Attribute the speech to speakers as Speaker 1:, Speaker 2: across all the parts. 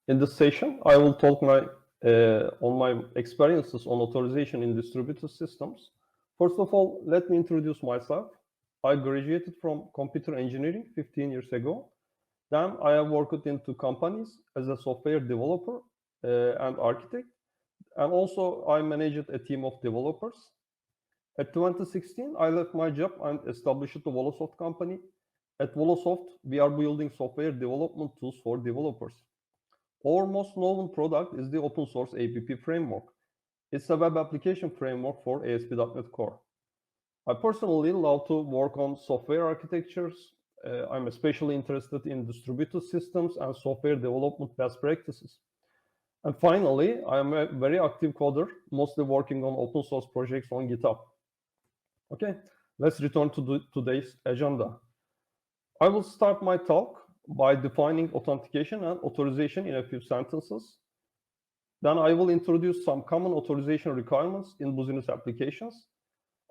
Speaker 1: In this session, I will talk on my experiences on authorization in distributed systems. First of all, let me introduce myself. I graduated from computer engineering 15 years ago. Then I have worked in two companies as a software developer and architect, and also I managed a team of developers. At 2016, I left my job and established the Volosoft company. At Volosoft, we are building software development tools for developers. Our most known product is the open source ABP Framework. It's a web application framework for ASP.NET Core. I personally love to work on software architectures. I'm especially interested in distributed systems and software development best practices. And finally, I am a very active coder, mostly working on open source projects on GitHub. Okay, let's return to today's agenda. I will start my talk by defining authentication and authorization in a few sentences. Then I will introduce some common authorization requirements in business applications.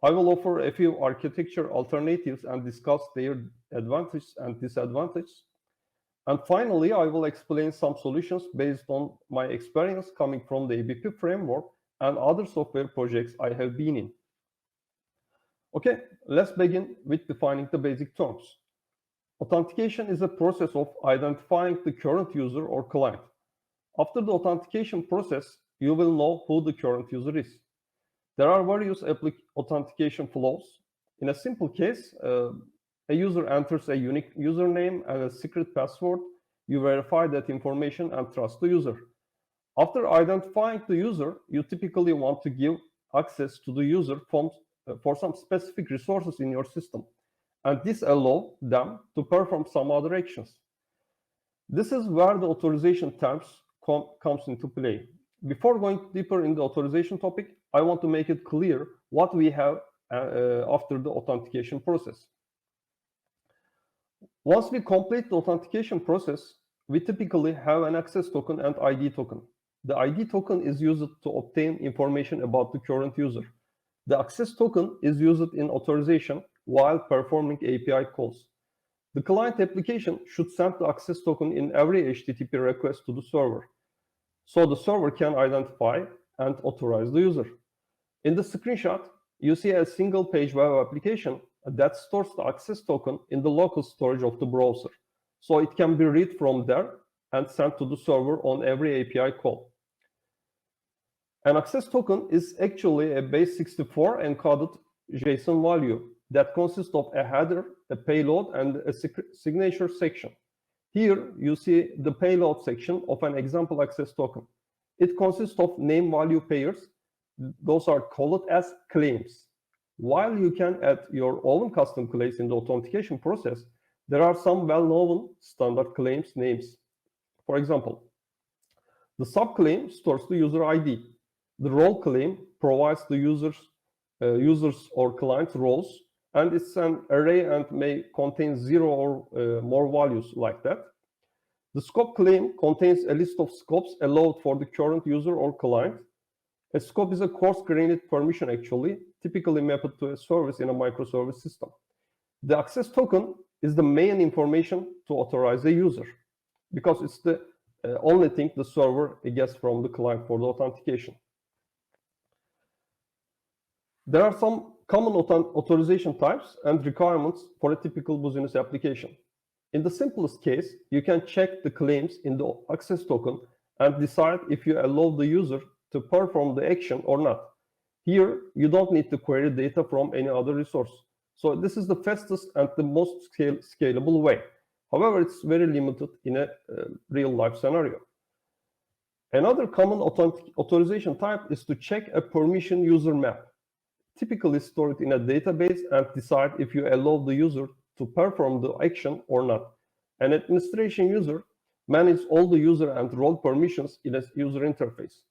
Speaker 1: I will offer a few architecture alternatives and discuss their advantages and disadvantages. And finally, I will explain some solutions based on my experience coming from the ABP framework and other software projects I have been in. Okay, let's begin with defining the basic terms. Authentication is a process of identifying the current user or client. After the authentication process, you will know who the current user is. There are various authentication flows. In a simple case, a user enters a unique username and a secret password. You verify that information and trust the user. After identifying the user, you typically want to give access to the user for some specific resources in your system, and this allows them to perform some other actions. This is where the authorization types comes into play. Before going deeper in the authorization topic, I want to make it clear what we have after the authentication process. Once we complete the authentication process, we typically have an access token and ID token. The ID token is used to obtain information about the current user. The access token is used in authorization while performing API calls. The client application should send the access token in every HTTP request to the server, so the server can identify and authorize the user. In the screenshot, you see a single-page web application that stores the access token in the local storage of the browser, so it can be read from there and sent to the server on every API call. An access token is actually a base64 encoded JSON value that consists of a header, a payload, and a signature section. Here, you see the payload section of an example access token. It consists of name-value pairs. Those are called as claims. While you can add your own custom claims in the authentication process, there are some well-known standard claims names. For example, the subclaim stores the user ID. The role claim provides the users or client roles, and it's an array and may contain 0 or more values like that. The scope claim contains a list of scopes allowed for the current user or client. A scope is a coarse-grained permission actually, typically mapped to a service in a microservice system. The access token is the main information to authorize a user because it's the only thing the server gets from the client for the authentication. There are some common authorization types and requirements for a typical business application. In the simplest case, you can check the claims in the access token and decide if you allow the user to perform the action or not. Here, you don't need to query data from any other resource. So this is the fastest and the most scalable way. However, it's very limited in a real-life scenario. Another common authorization type is to check a permission user map, typically stored in a database, and decide if you allow the user to perform the action or not. An administration user manages all the user and role permissions in a user interface.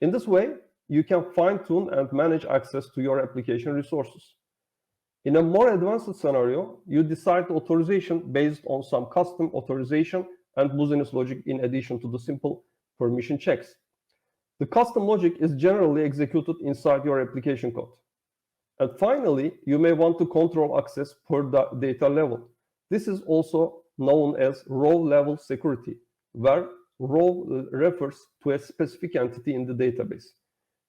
Speaker 1: In this way, you can fine-tune and manage access to your application resources. In a more advanced scenario, you decide the authorization based on some custom authorization and business logic in addition to the simple permission checks. The custom logic is generally executed inside your application code. And finally, you may want to control access per data level. This is also known as row-level security, where row refers to a specific entity in the database.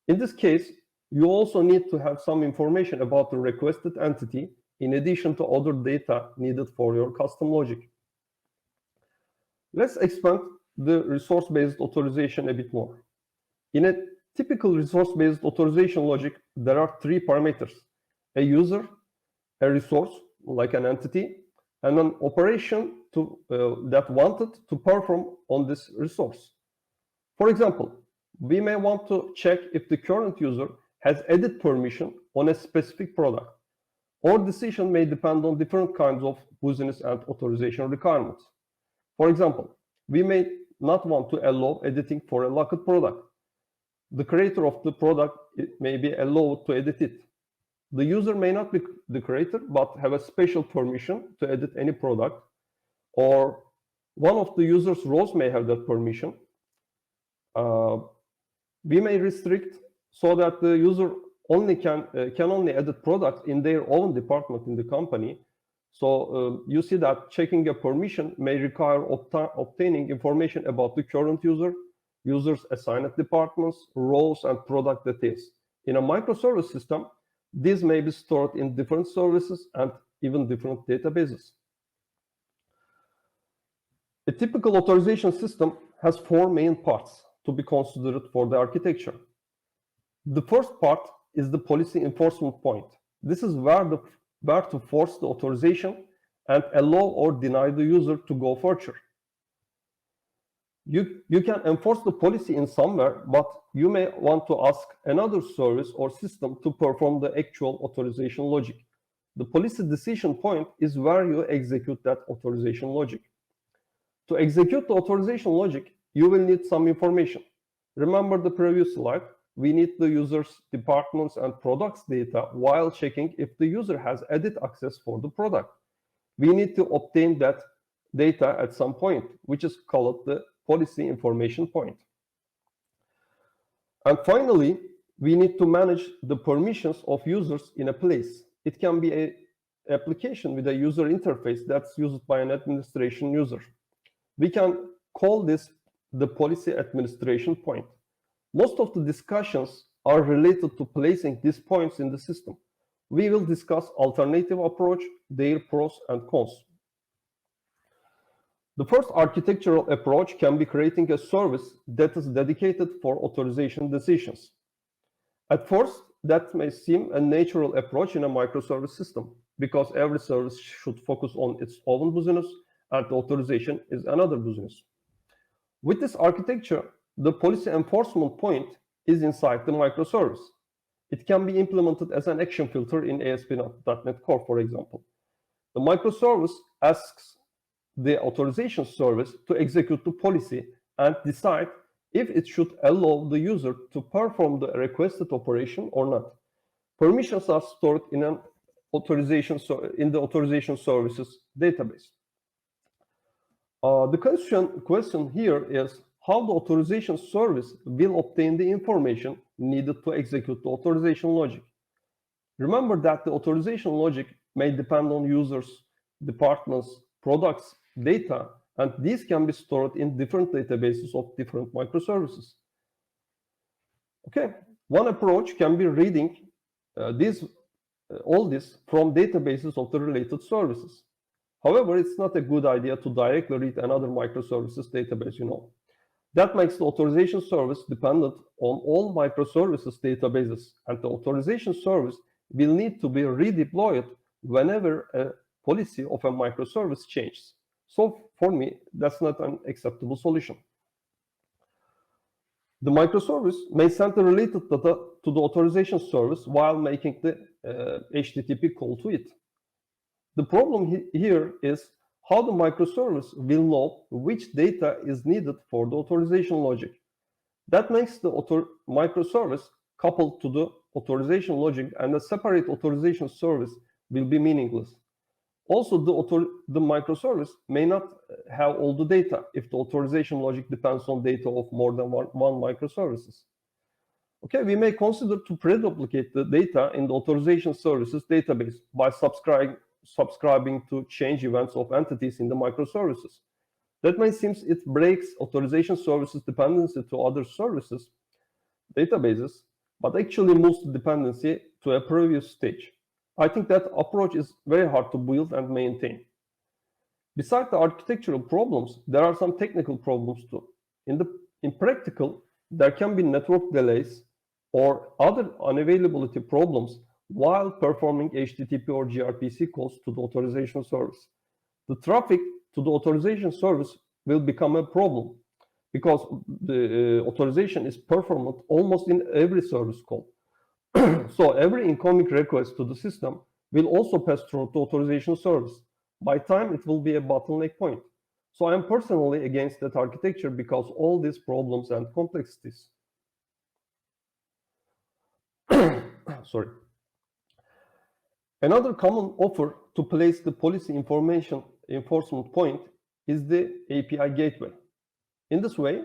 Speaker 1: In this case, you also need to have some information about the requested entity in addition to other data needed for your custom logic. Let's expand the resource-based authorization a bit more. In a typical resource-based authorization logic, there are three parameters: a user, a resource, like an entity, and an operation that wanted to perform on this resource. For example, we may want to check if the current user has edit permission on a specific product. Our decision may depend on different kinds of business and authorization requirements. For example, we may not want to allow editing for a locked product. The creator of the product may be allowed to edit it. The user may not be the creator, but have a special permission to edit any product, or one of the user's roles may have that permission. We may restrict so that the user can only edit products in their own department in the company. So you see that checking a permission may require obtaining information about the current user, users assigned departments, roles, and product details. In a microservice system, these may be stored in different services and even different databases. A typical authorization system has four main parts to be considered for the architecture. The first part is the policy enforcement point. This is where to force the authorization and allow or deny the user to go further. You can enforce the policy in somewhere, but you may want to ask another service or system to perform the actual authorization logic. The policy decision point is where you execute that authorization logic. To execute the authorization logic, you will need some information. Remember the previous slide, we need the user's departments and products data while checking if the user has edit access for the product. We need to obtain that data at some point, which is called the policy information point. And finally, we need to manage the permissions of users in a place. It can be an application with a user interface that's used by an administration user. We can call this the policy administration point. Most of the discussions are related to placing these points in the system. We will discuss alternative approach, their pros and cons. The first architectural approach can be creating a service that is dedicated for authorization decisions. At first, that may seem a natural approach in a microservice system because every service should focus on its own business and the authorization is another business. With this architecture, the policy enforcement point is inside the microservice. It can be implemented as an action filter in ASP.NET Core, for example. The microservice asks the authorization service to execute the policy and decide if it should allow the user to perform the requested operation or not. Permissions are stored in the authorization services database. The question here is how the authorization service will obtain the information needed to execute the authorization logic. Remember that the authorization logic may depend on users, departments, products, data, and these can be stored in different databases of different microservices. Okay, one approach can be reading all this from databases of the related services. However, it's not a good idea to directly read another microservices database, That makes the authorization service dependent on all microservices databases, and the authorization service will need to be redeployed whenever a policy of a microservice changes. So for me, that's not an acceptable solution. The microservice may send the related data to the authorization service while making the HTTP call to it. The problem here is how the microservice will know which data is needed for the authorization logic. That makes the microservice coupled to the authorization logic, and a separate authorization service will be meaningless. Also, the microservice may not have all the data if the authorization logic depends on data of more than one microservices. Okay, we may consider to pre-duplicate the data in the authorization services database by subscribing to change events of entities in the microservices. That means since it breaks authorization services dependency to other services, databases, but actually moves the dependency to a previous stage. I think that approach is very hard to build and maintain. Besides the architectural problems, there are some technical problems too. In practical, there can be network delays or other unavailability problems while performing HTTP or gRPC calls to the authorization service. The traffic to the authorization service will become a problem because the authorization is performed almost in every service call. So every incoming request to the system will also pass through the authorization service. By time, it will be a bottleneck point. So I am personally against that architecture because all these problems and complexities. Sorry. Another common offer to place the policy information enforcement point is the API gateway. In this way,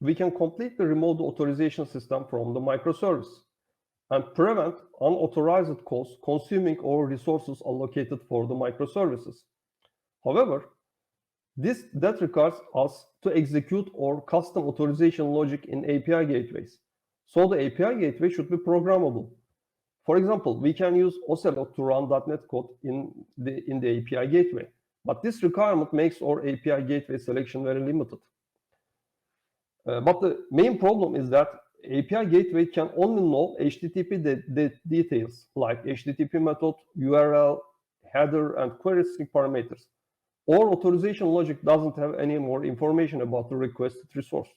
Speaker 1: we can completely remove the authorization system from the microservice and prevent unauthorized calls consuming our resources allocated for the microservices. However, that requires us to execute our custom authorization logic in API gateways. So the API gateway should be programmable. For example, we can use Ocelot to run .NET code in the API gateway, but this requirement makes our API gateway selection very limited. But the main problem is that API gateway can only know HTTP details like HTTP method, URL, header, and query string parameters. Our authorization logic doesn't have any more information about the requested resource.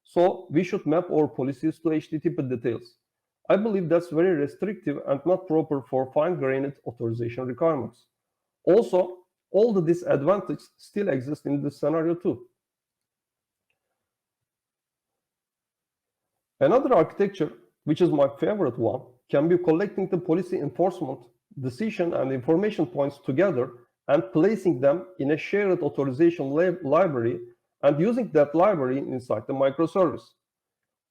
Speaker 1: So we should map our policies to HTTP details. I believe that's very restrictive and not proper for fine-grained authorization requirements. Also, all the disadvantages still exist in this scenario too. Another architecture, which is my favorite one, can be collecting the policy enforcement, decision, and information points together and placing them in a shared authorization library and using that library inside the microservice.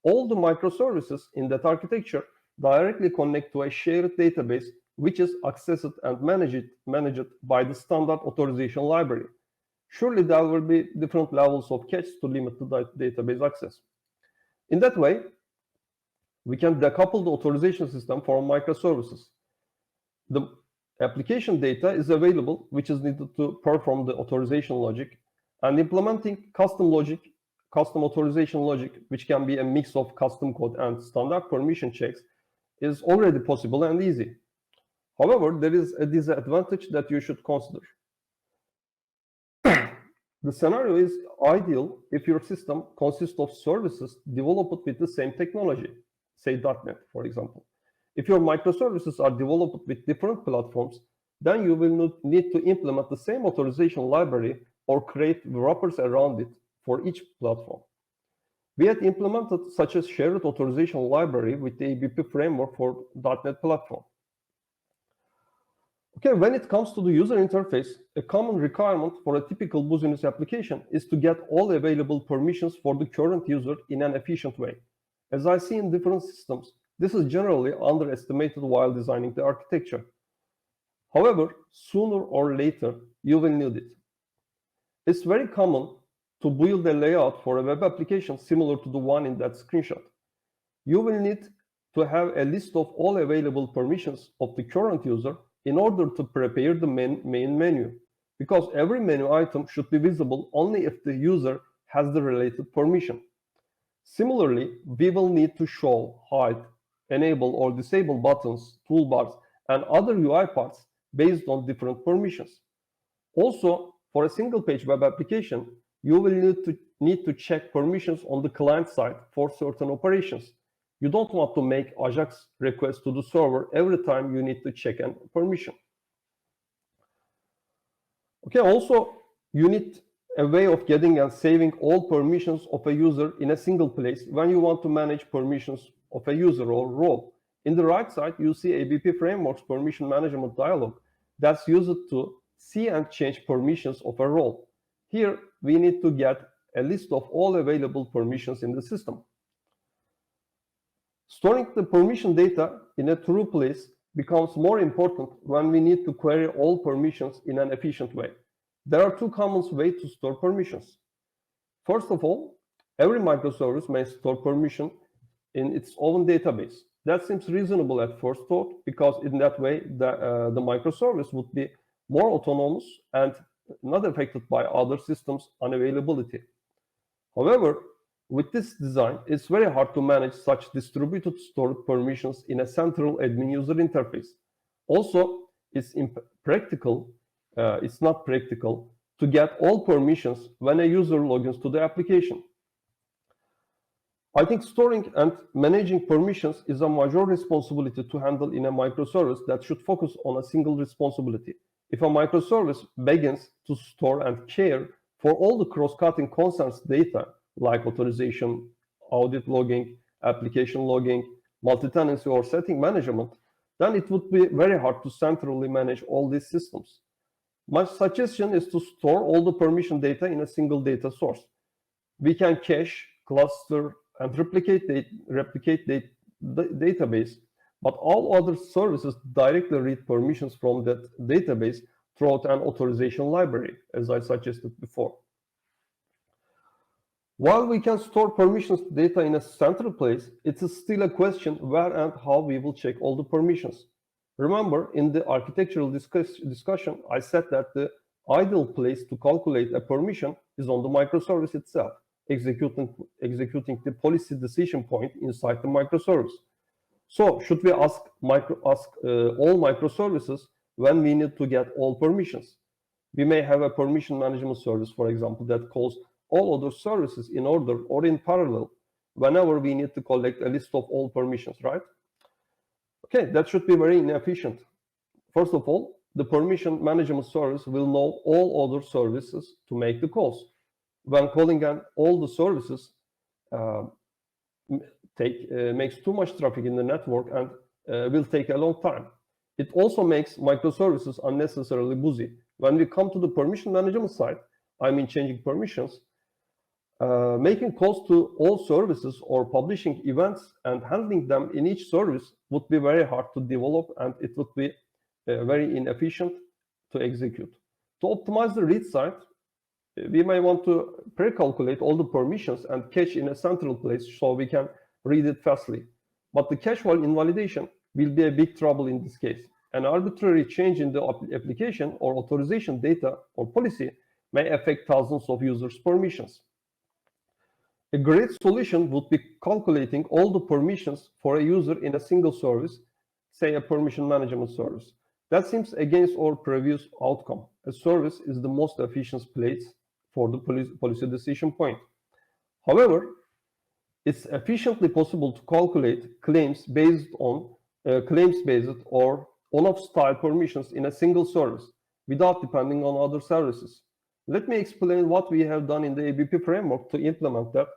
Speaker 1: All the microservices in that architecture directly connect to a shared database which is accessed and managed by the standard authorization library. Surely there will be different levels of caches to limit the database access. In that way, we can decouple the authorization system from microservices. The application data is available, which is needed to perform the authorization logic, and implementing custom authorization logic, which can be a mix of custom code and standard permission checks, is already possible and easy. However, there is a disadvantage that you should consider. The scenario is ideal if your system consists of services developed with the same technology, say .NET, for example. If your microservices are developed with different platforms, then you will need to implement the same authorization library or create wrappers around it for each platform. We had implemented such a shared authorization library with the ABP Framework for .NET platform. Okay, when it comes to the user interface, a common requirement for a typical business application is to get all available permissions for the current user in an efficient way. As I see in different systems, this is generally underestimated while designing the architecture. However, sooner or later, you will need it. It's very common to build a layout for a web application similar to the one in that screenshot. You will need to have a list of all available permissions of the current user in order to prepare the main menu, because every menu item should be visible only if the user has the related permission. Similarly, we will need to show, hide, enable or disable buttons, toolbars, and other UI parts based on different permissions. Also, for a single-page web application, you will need to check permissions on the client side for certain operations. You don't want to make AJAX requests to the server every time you need to check a permission. Okay, also, you need a way of getting and saving all permissions of a user in a single place when you want to manage permissions of a user or role. In the right side, you see ABP Framework's permission management dialog that's used to see and change permissions of a role. Here, we need to get a list of all available permissions in the system. Storing the permission data in a true place becomes more important when we need to query all permissions in an efficient way. There are two common ways to store permissions. First of all, every microservice may store permission in its own database. That seems reasonable at first thought, because in that way, the microservice would be more autonomous and not affected by other systems' unavailability. However, with this design, it's very hard to manage such distributed stored permissions in a central admin user interface. Also, it's not practical to get all permissions when a user logins to the application. I think storing and managing permissions is a major responsibility to handle in a microservice that should focus on a single responsibility. If a microservice begins to store and care for all the cross-cutting concerns data, like authorization, audit logging, application logging, multi-tenancy, or setting management, then it would be very hard to centrally manage all these systems. My suggestion is to store all the permission data in a single data source. We can cache, cluster, and replicate the database, but all other services directly read permissions from that database throughout an authorization library, as I suggested before. While we can store permissions data in a central place, it is still a question where and how we will check all the permissions. Remember, in the architectural discussion, I said that the ideal place to calculate a permission is on the microservice itself, executing the policy decision point inside the microservice. So, should we ask all microservices when we need to get all permissions? We may have a permission management service, for example, that calls all other services in order or in parallel whenever we need to collect a list of all permissions, right? Okay, that should be very inefficient. First of all, the permission management service will know all other services to make the calls. When calling on all the services makes too much traffic in the network and will take a long time. It also makes microservices unnecessarily busy. When we come to the permission management side, I mean changing permissions, making calls to all services or publishing events and handling them in each service would be very hard to develop, and it would be very inefficient to execute. To optimize the read side, we may want to pre-calculate all the permissions and cache in a central place so we can read it fastly. But the cache while invalidation will be a big trouble in this case. An arbitrary change in the application or authorization data or policy may affect thousands of users' permissions. A great solution would be calculating all the permissions for a user in a single service, say a permission management service. That seems against our previous outcome. A service is the most efficient place for the policy decision point. However, it's efficiently possible to calculate claims-based or on-off style permissions in a single service without depending on other services. Let me explain what we have done in the ABP framework to implement that.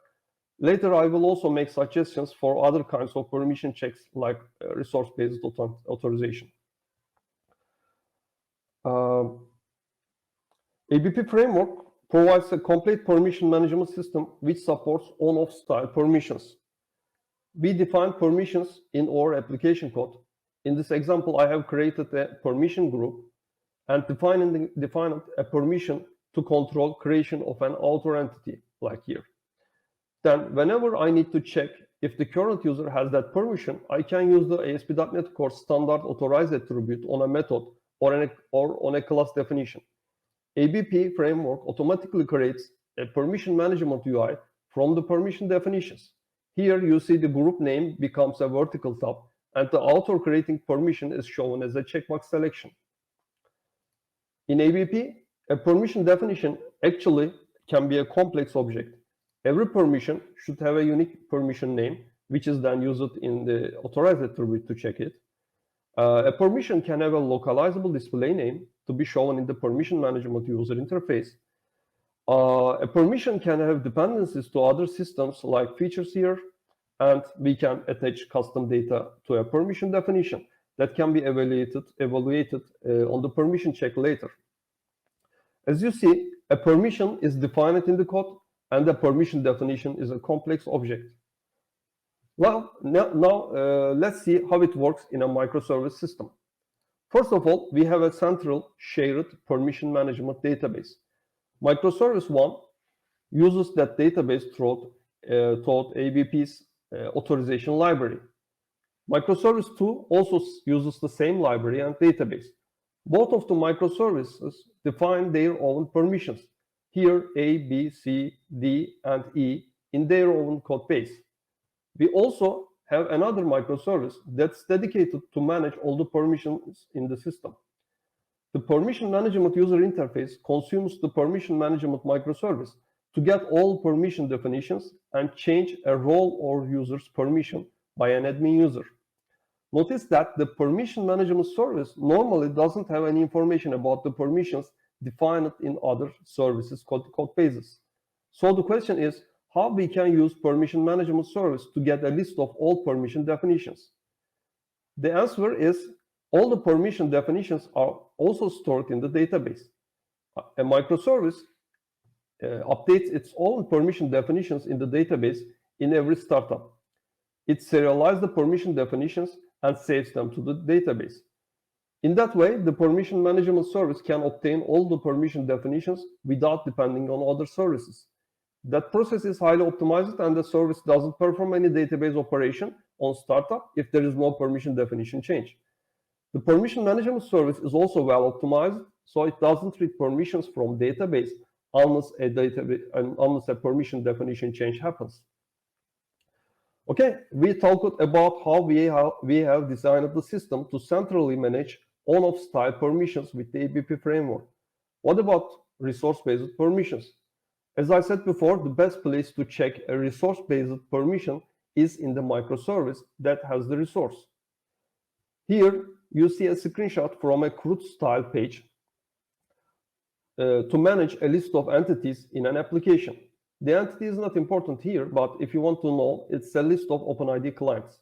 Speaker 1: Later, I will also make suggestions for other kinds of permission checks like resource-based authorization. ABP framework provides a complete permission management system which supports on-off style permissions. We define permissions in our application code. In this example, I have created a permission group and defined a permission to control creation of an author entity, like here. Then, whenever I need to check if the current user has that permission, I can use the ASP.NET Core standard authorize attribute on a method or on a class definition. ABP framework automatically creates a permission management UI from the permission definitions. Here you see the group name becomes a vertical tab, and the author creating permission is shown as a checkbox selection. In ABP, a permission definition actually can be a complex object. Every permission should have a unique permission name, which is then used in the authorize attribute to check it. A permission can have a localizable display name to be shown in the permission management user interface. A permission can have dependencies to other systems like features here, and we can attach custom data to a permission definition that can be evaluated on the permission check later. As you see, a permission is defined in the code, and the permission definition is a complex object. Well, now let's see how it works in a microservice system. First of all, we have a central shared permission management database. Microservice 1 uses that database through ABP's authorization library. Microservice 2 also uses the same library and database. Both of the microservices define their own permissions. Here, A, B, C, D, and E in their own code base. We also have another microservice that's dedicated to manage all the permissions in the system. The permission management user interface consumes the permission management microservice to get all permission definitions and change a role or user's permission by an admin user. Notice that the permission management service normally doesn't have any information about the permissions defined in other services code bases. So the question is, how we can use permission management service to get a list of all permission definitions? The answer is, all the permission definitions are also stored in the database. A microservice updates its own permission definitions in the database in every startup. It serializes the permission definitions and saves them to the database. In that way, the permission management service can obtain all the permission definitions without depending on other services. That process is highly optimized, and the service doesn't perform any database operation on startup if there is no permission definition change. The permission management service is also well optimized, so it doesn't read permissions from database unless a permission definition change happens. Okay, we talked about how we have designed the system to centrally manage on-off style permissions with the ABP framework. What about resource-based permissions? As I said before, the best place to check a resource-based permission is in the microservice that has the resource. Here, you see a screenshot from a CRUD style page to manage a list of entities in an application. The entity is not important here, but if you want to know, it's a list of OpenID clients.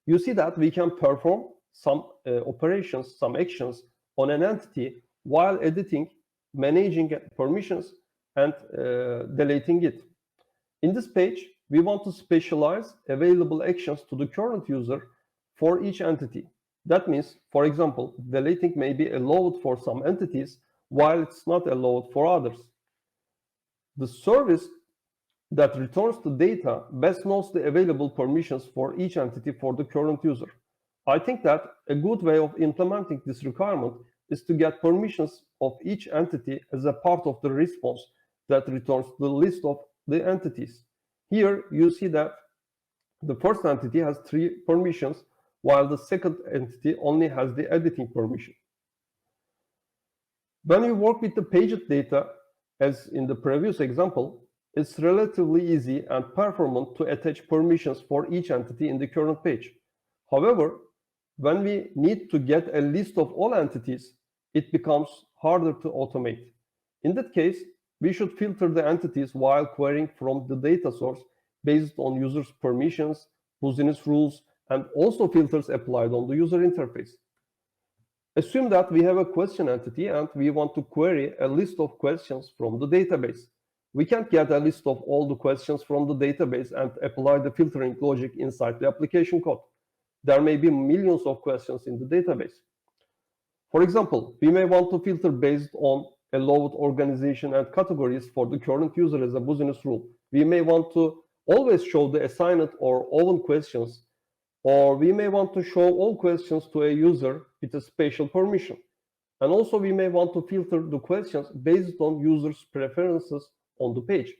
Speaker 1: You see that we can perform some operations, some actions on an entity while editing, managing permissions, and deleting it. In this page, we want to specialize available actions to the current user for each entity. That means, for example, deleting may be allowed for some entities while it's not allowed for others. The service that returns the data best knows the available permissions for each entity for the current user. I think that a good way of implementing this requirement is to get permissions of each entity as a part of the response that returns the list of the entities. Here you see that the first entity has 3 permissions, while the second entity only has the editing permission. When you work with the paged data, as in the previous example, it's relatively easy and performant to attach permissions for each entity in the current page. However, when we need to get a list of all entities, it becomes harder to automate. In that case, we should filter the entities while querying from the data source based on users' permissions, business rules, and also filters applied on the user interface. Assume that we have a question entity and we want to query a list of questions from the database. We can't get a list of all the questions from the database and apply the filtering logic inside the application code. There may be millions of questions in the database. For example, we may want to filter based on allowed organization and categories for the current user as a business rule. We may want to always show the assigned or own questions, or we may want to show all questions to a user with a special permission. And also we may want to filter the questions based on users' preferences on the page.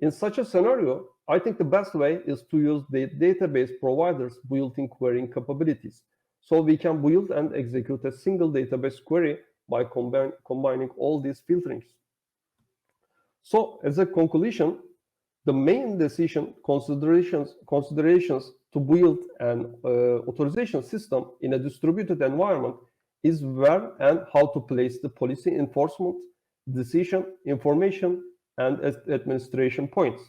Speaker 1: In such a scenario, I think the best way is to use the database provider's built-in querying capabilities. So we can build and execute a single database query by combining all these filterings. So as a conclusion, the main decision considerations to build an authorization system in a distributed environment is where and how to place the policy enforcement, decision, information, and administration points.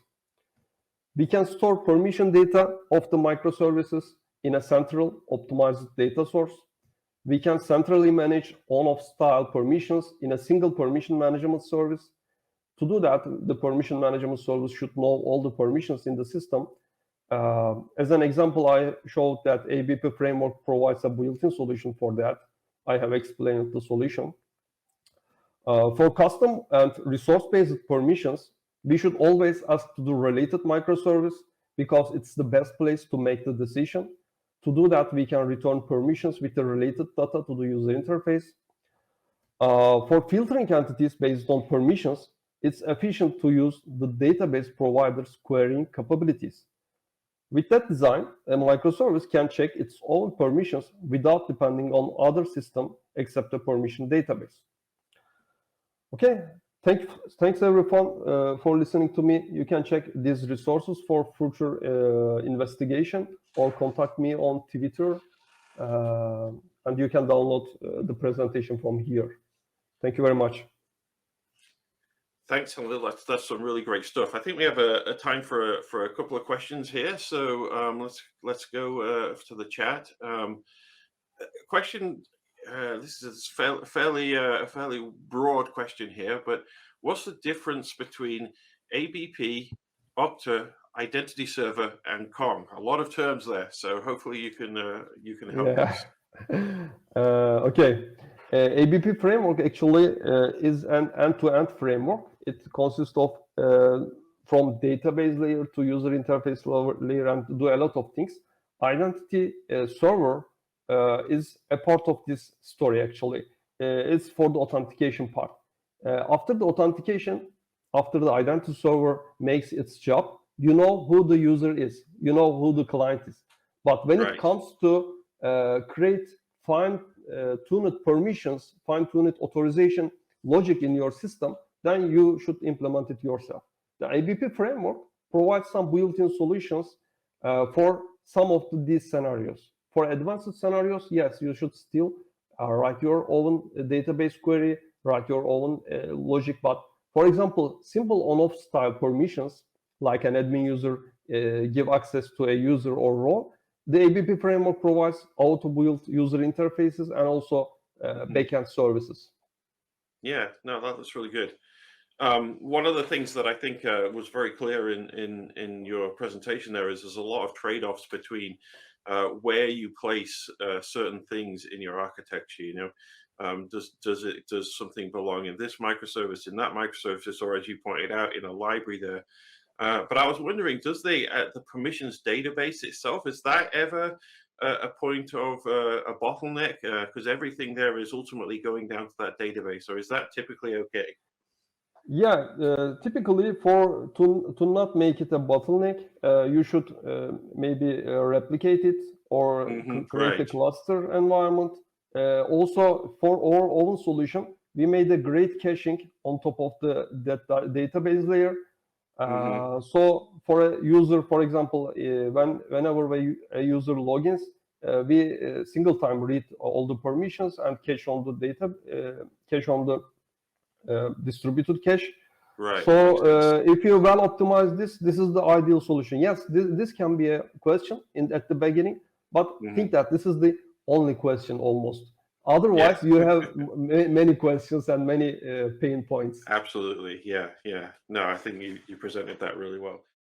Speaker 1: We can store permission data of the microservices in a central optimized data source. We can centrally manage on-off style permissions in a single permission management service. To do that, the permission management service should know all the permissions in the system. As an example, I showed that ABP Framework provides a built-in solution for that. I have explained the solution. For custom and resource-based permissions, We should always ask to the related microservice because it's the best place to make the decision. To do that, we can return permissions with the related data to the user interface. For filtering entities based on permissions, it's efficient to use the database provider's querying capabilities. With that design, a microservice can check its own permissions without depending on other system except the permission database. Okay, thanks everyone for listening to me. You can check these resources for future investigation or contact me on Twitter, and you can download the presentation from here. Thank you very much.
Speaker 2: Thanks, Halil. That's some really great stuff. I think we have a time for a couple of questions here. So let's go to the chat. Question. This is a fairly broad question here, but what's the difference between ABP, Okta, Identity Server, and Conf? A lot of terms there, so hopefully you can help us.
Speaker 1: Okay. ABP Framework actually is an end-to-end framework. It consists of from database layer to user interface layer and do a lot of things. Identity Server is a part of this story actually. It's for the authentication part. After the authentication, after the Identity Server makes its job, you know who the user is, you know who the client is. But when it comes to create fine-tuned permissions, fine-tuned authorization logic in your system, then you should implement it yourself. The ABP framework provides some built-in solutions for some of these scenarios. For advanced scenarios, yes, you should still write your own database query, write your own logic. But for example, simple on-off style permissions, like an admin user give access to a user or role, the ABP framework provides auto-built user interfaces and also backend services.
Speaker 2: Yeah, no, that's really good. One of the things that I think was very clear in your presentation there is there's a lot of trade-offs between where you place certain things in your architecture. You know, does something belong in this microservice, in that microservice, or as you pointed out, in a library there? But I was wondering, does the permissions database itself, is that ever a point of a bottleneck? Because everything there is ultimately going down to that database, or is that typically okay?
Speaker 1: Yeah, typically to not make it a bottleneck, you should maybe replicate it or create a cluster environment. Also, for our own solution, we made a great caching on top of that database layer. So for a user, for example, whenever a user logins, we single time read all the permissions and cache on the data, cache on the distributed cache.
Speaker 2: Right.
Speaker 1: So if you well optimize this is the ideal solution. Yes, this can be a question at the beginning, but think that this is the only question almost. Otherwise, you have many questions and many pain points.
Speaker 2: Absolutely. Yeah. No, I think you presented that really well.